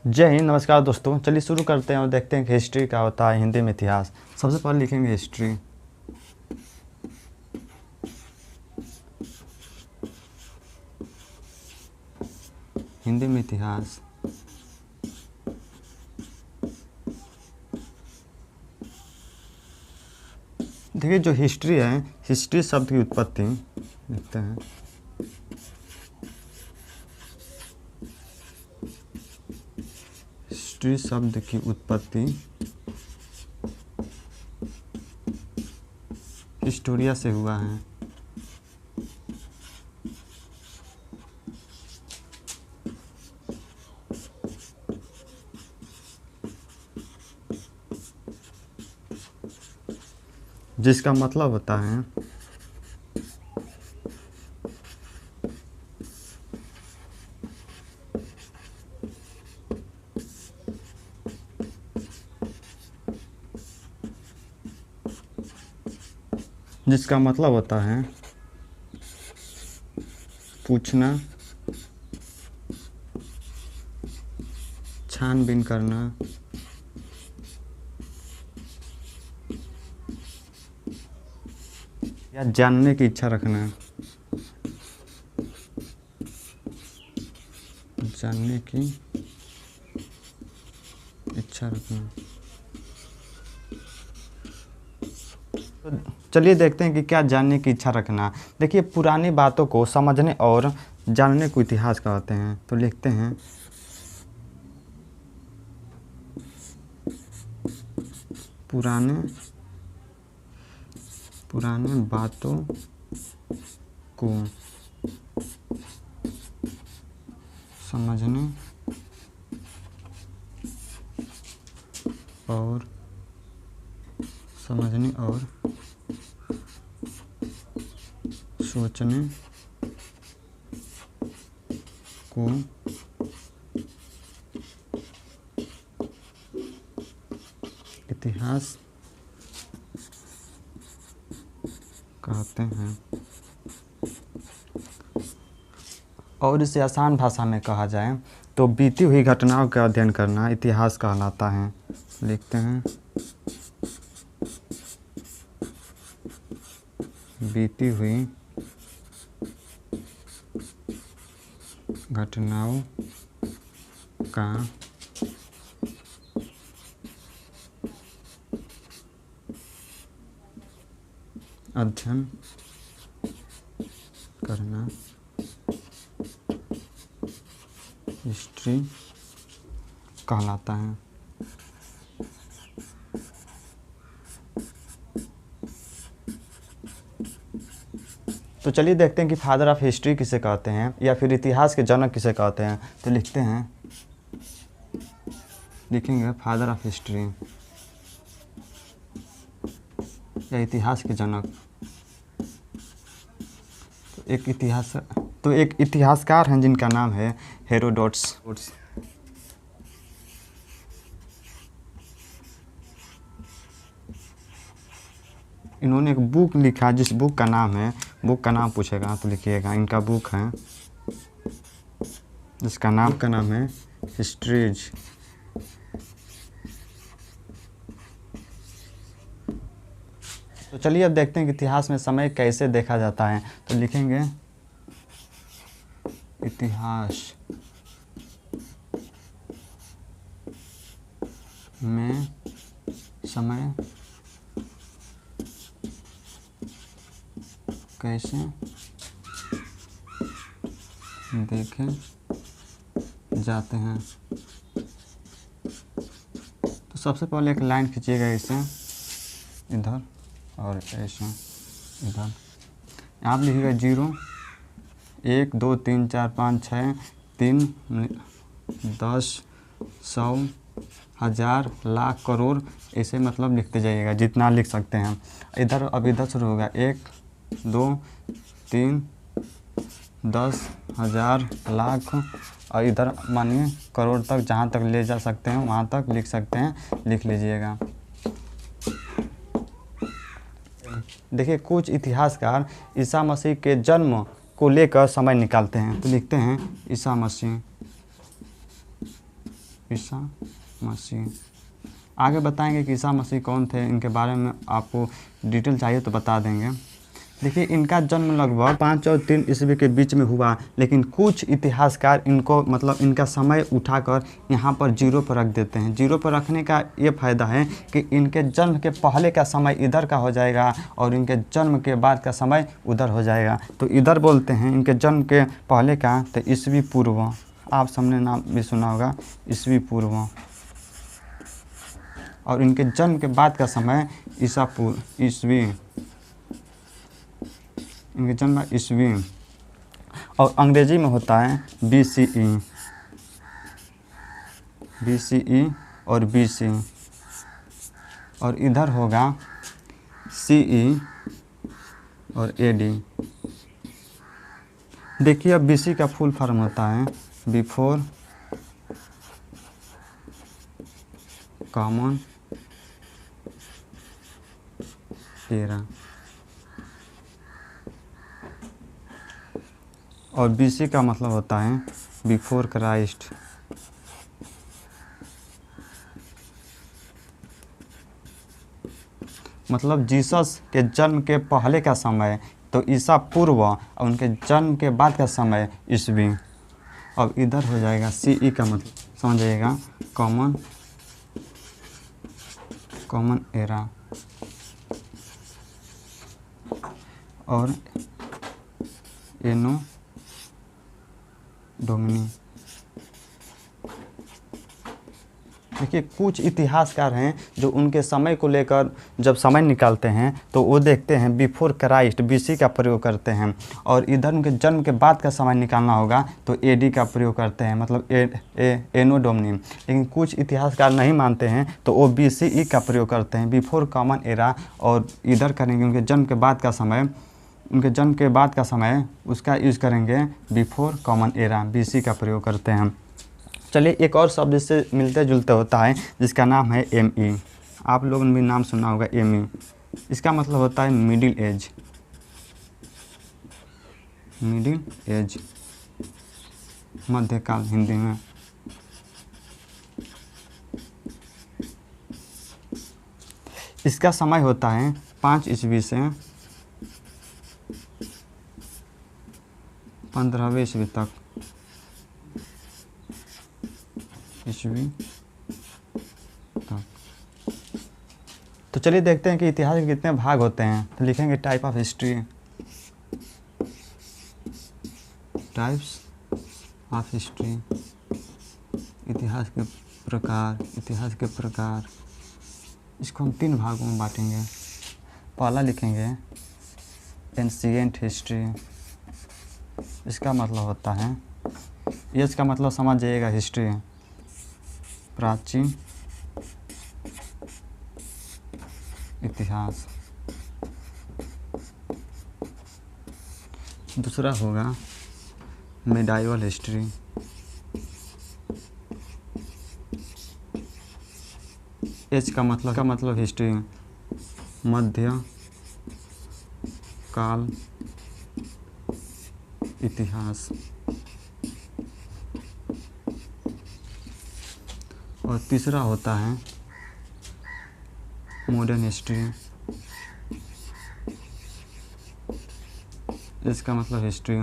जय हिंद। नमस्कार दोस्तों, चलिए शुरू करते हैं और देखते हैं कि हिस्ट्री क्या होता है, हिंदी में इतिहास। सबसे पहले लिखेंगे हिस्ट्री। हिंदी में इतिहास। देखिए जो हिस्ट्री है, हिस्ट्री शब्द की उत्पत्ति लिखते हैं। हिस्ट्री शब्द की उत्पत्ति हिस्टोरिया से हुआ है। जिसका मतलब होता है पूछना, छानबीन करना, या जानने की इच्छा रखना। जानने की इच्छा रखना। तो चलिए देखते हैं कि क्या जानने की इच्छा रखना। देखिए पुरानी बातों को समझने और जानने को इतिहास कहते हैं। तो लिखते हैं पुराने बातों को समझने और सोचने को इतिहास कहते हैं। और इसे आसान भाषा में कहा जाए तो बीती हुई घटनाओं का अध्ययन करना इतिहास कहलाता है। लिखते हैं बीती हुई घटनाओं का अध्ययन करना हिस्ट्री कहलाता है। तो चलिए देखते हैं कि फादर ऑफ हिस्ट्री किसे कहते हैं या फिर इतिहास के जनक किसे कहते हैं। तो लिखेंगे फादर ऑफ हिस्ट्री या इतिहास के जनक। तो एक इतिहासकार हैं जिनका नाम है हेरोडोटस। इन्होंने एक बुक लिखा, जिस बुक का नाम पूछेगा तो लिखिएगा। इनका बुक है जिसका नाम है हिस्ट्रीज। तो चलिए अब देखते हैं कि इतिहास में समय कैसे देखा जाता है। तो लिखेंगे इतिहास में समय कैसे देखे जाते हैं। तो सबसे पहले एक लाइन खींचिएगा इसे इधर और ऐसे इधर। आप लिखिएगा 0 1 2 3 4 5 6 3 10 100 1000 लाख करोड़, ऐसे मतलब लिखते जाइएगा जितना लिख सकते हैं। इधर शुरू होगा 1 2 3 10 1000 लाख, और इधर मानिए करोड़ तक, जहाँ तक ले जा सकते हैं वहाँ तक लिख सकते हैं, लिख लीजिएगा। देखिए कुछ इतिहासकार ईसा मसीह के जन्म को लेकर समय निकालते हैं। तो लिखते हैं ईसा ईसा मसीह। आगे बताएंगे कि ईसा मसीह कौन थे, इनके बारे में आपको डिटेल चाहिए तो बता देंगे। देखिए, इनका जन्म लगभग 5 और 3 ईस्वी के बीच में हुआ, लेकिन कुछ इतिहासकार इनको मतलब इनका समय उठाकर यहाँ पर जीरो पर रख देते हैं। जीरो पर रखने का ये फ़ायदा है कि इनके जन्म के पहले का समय इधर का हो जाएगा और इनके जन्म के बाद का समय उधर हो जाएगा। तो इधर बोलते हैं इनके जन्म के पहले का, तो ईस्वी पूर्व, आप सबने नाम भी सुना होगा ईस्वी पूर्व, और इनके जन्म के बाद का समय ईसा पूर्व ईस्वी, इनके जन्म ईस्वी, और अंग्रेजी में होता है BCE और BC, और इधर होगा CE और AD। देखिए, अब BC का फुल फॉर्म होता है बिफोर कॉमन एरा, और BC का मतलब होता है बिफोर क्राइस्ट। मतलब जीसस के जन्म के पहले का समय तो ईसा पूर्व, और उनके जन्म के बाद का समय ईस्वी। अब इधर हो जाएगा CE का मतलब समझ जाइएगा कॉमन एरा, और एनो डोमिनी। देखिए, कुछ इतिहासकार हैं जो उनके समय को लेकर जब समय निकालते हैं तो वो देखते हैं बिफोर क्राइस्ट BC का प्रयोग करते हैं, और इधर उनके जन्म के बाद का समय निकालना होगा तो AD का प्रयोग करते हैं, मतलब एनो डोमिनी। लेकिन कुछ इतिहासकार नहीं मानते हैं तो वो BCE का प्रयोग करते हैं बिफोर कॉमन एरा, और इधर करेंगे उनके जन्म के बाद का समय, उनके जन्म के बाद का समय उसका यूज़ करेंगे बिफोर कॉमन एरा, BC का प्रयोग करते हैं। चलिए, एक और शब्द इससे मिलते जुलते होता है जिसका नाम है ME। आप लोगों ने भी नाम सुना होगा ME। इसका मतलब होता है मिडिल एज, मध्यकाल हिंदी में। इसका समय होता है 5 ईस्वी से 15वीं ईस्वी तक, ईस्वी तक। तो चलिए देखते हैं कि इतिहास के कितने भाग होते हैं। तो लिखेंगे type of history, types of history, इतिहास के प्रकार। इसको हम 3 भागों में बांटेंगे। पहला लिखेंगे एंशिएंट हिस्ट्री, इसका मतलब होता है, इसका मतलब समझ जाइएगा हिस्ट्री, प्राचीन इतिहास। दूसरा होगा मिडाइवल हिस्ट्री, एच का मतलब हिस्ट्री, मध्य काल इतिहास। और तीसरा होता है मॉडर्न हिस्ट्री, इसका मतलब हिस्ट्री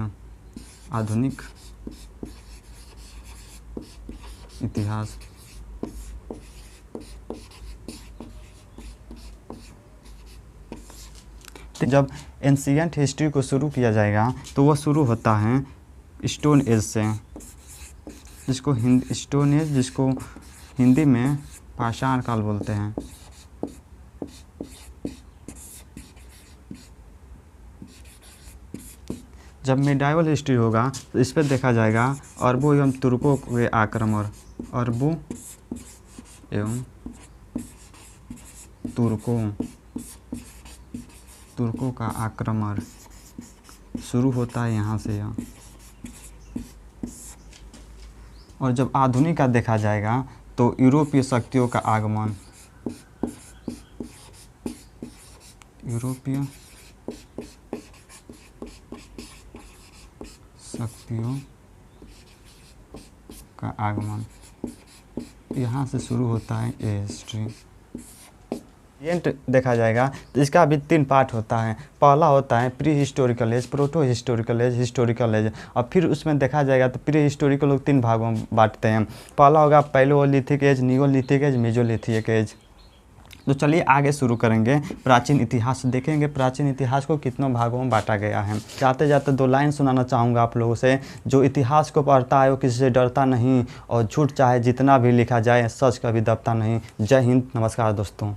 आधुनिक इतिहास। जब एंशिएंट हिस्ट्री को शुरू किया जाएगा तो वह शुरू होता है स्टोन एज से, जिसको स्टोन एज, जिसको हिंदी में पाषाण काल बोलते हैं। जब मिडाइवल हिस्ट्री होगा तो इस पर देखा जाएगा अरबों एवं तुर्कों के आक्रमण, अरबों एवं तुर्कों का आक्रमण शुरू होता है यहाँ से यहाँ। और जब आधुनिक का देखा जाएगा तो यूरोपीय शक्तियों का आगमन, यूरोपीय शक्तियों का आगमन। यहाँ से शुरू होता है ए हिस्ट्री। एंट देखा जाएगा तो इसका भी 3 पार्ट होता है। पहला होता है prehistorical age, protohistorical age, historical age. और फिर उसमें देखा जाएगा तो प्री हिस्टोरिकल लोग 3 भागों में बांटते हैं। पहला होगा Palaeolithic age, Neolithic age, Mesolithic age. तो चलिए आगे शुरू करेंगे। प्राचीन इतिहास देखेंगे, प्राचीन इतिहास को कितनों भागों में बांटा गया है। जाते जाते 2 लाइन सुनाना चाहूँगा आप लोगों से। जो इतिहास को पढ़ता है वो किसी से डरता नहीं, और झूठ चाहे जितना भी लिखा जाए सच कभी दबता नहीं। जय हिंद, नमस्कार दोस्तों।